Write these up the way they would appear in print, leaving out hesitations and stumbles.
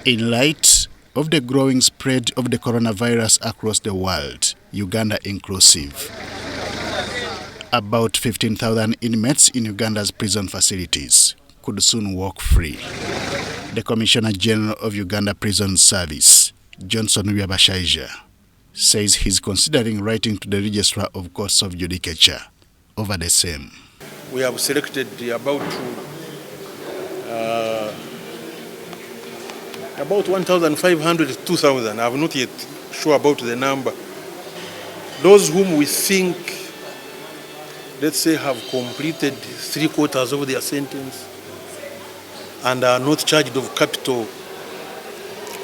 In light of the growing spread of the coronavirus across the world, Uganda inclusive, about 15,000 inmates in Uganda's prison facilities could soon walk free. The Commissioner General of Uganda Prison Service, Johnson Byabashaija, says he's considering writing to the Registrar of Courts of Judicature over the same. We have selected about 1,500 to 2,000. I'm not yet sure about the number. Those whom we think, let's say, have completed 3/4 of their sentence and are not charged of capital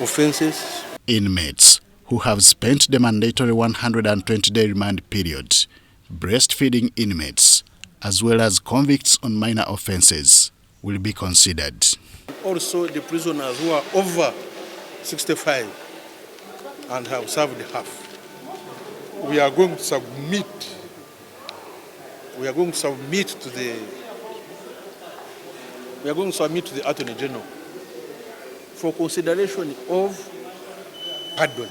offenses. Inmates who have spent the mandatory 120-day remand period, breastfeeding inmates, as well as convicts on minor offenses will be considered. Also, the prisoners who are over 65 and have served half. We are going to submit to the Attorney General for consideration of pardon.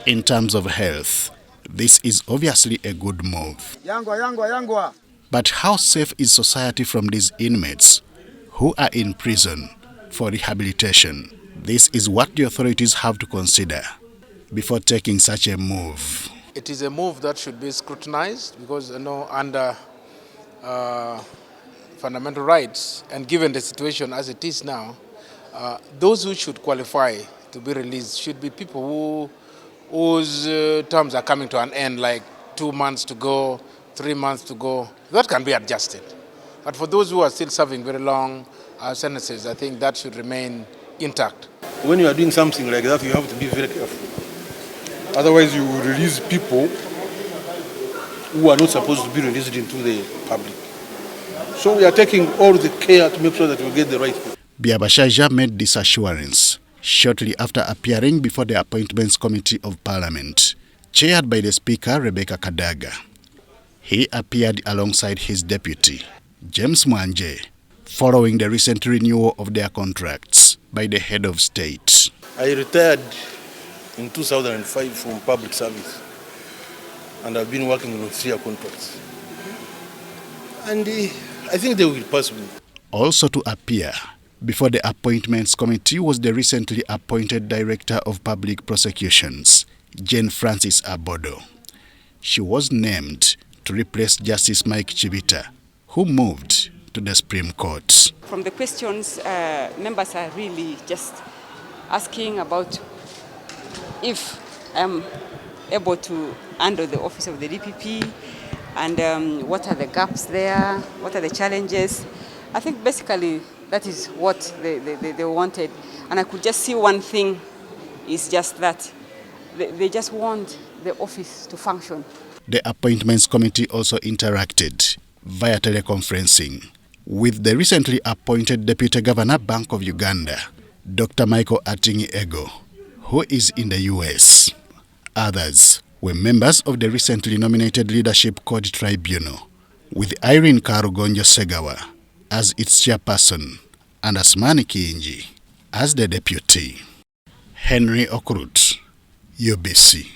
In terms of health, this is obviously a good move. But how safe is society from these inmates who are in prison for rehabilitation? This is what the authorities have to consider before taking such a move. It is a move that should be scrutinized because, under fundamental rights and given the situation as it is now, those who should qualify to be released should be people whose terms are coming to an end, like 2 months to go, 3 months to go. That can be adjusted. But for those who are still serving very long sentences, I think that should remain intact. When you are doing something like that, you have to be very careful. Otherwise, you will release people who are not supposed to be released into the public. So we are taking all the care to make sure that we get the right people. Byabashaija made this assurance shortly after appearing before the Appointments Committee of Parliament, chaired by the Speaker, Rebecca Kadaga. He appeared alongside his deputy, James Mwanje, following the recent renewal of their contracts by the head of state. I retired in 2005 from public service, and I've been working on 3-year contracts. And I think they will pass me. Also to appear before the Appointments Committee was the recently appointed Director of Public Prosecutions, Jane Francis Abodo. She was named to replace Justice Mike Chibita, who moved to the Supreme Court. From the questions, members are really just asking about if I'm able to handle the office of the DPP and what are the gaps there, what are the challenges. I think basically that is what they wanted. And I could just see one thing is just that. They just want the office to function. The Appointments Committee also interacted via teleconferencing with the recently appointed Deputy Governor, Bank of Uganda, Dr. Michael Atingi Ego, who is in the US. Others were members of the recently nominated Leadership Code Tribunal, with Irene Karugonjo Segawa as its chairperson and Asmani Kiinji as the deputy. Henry Okrut, UBC.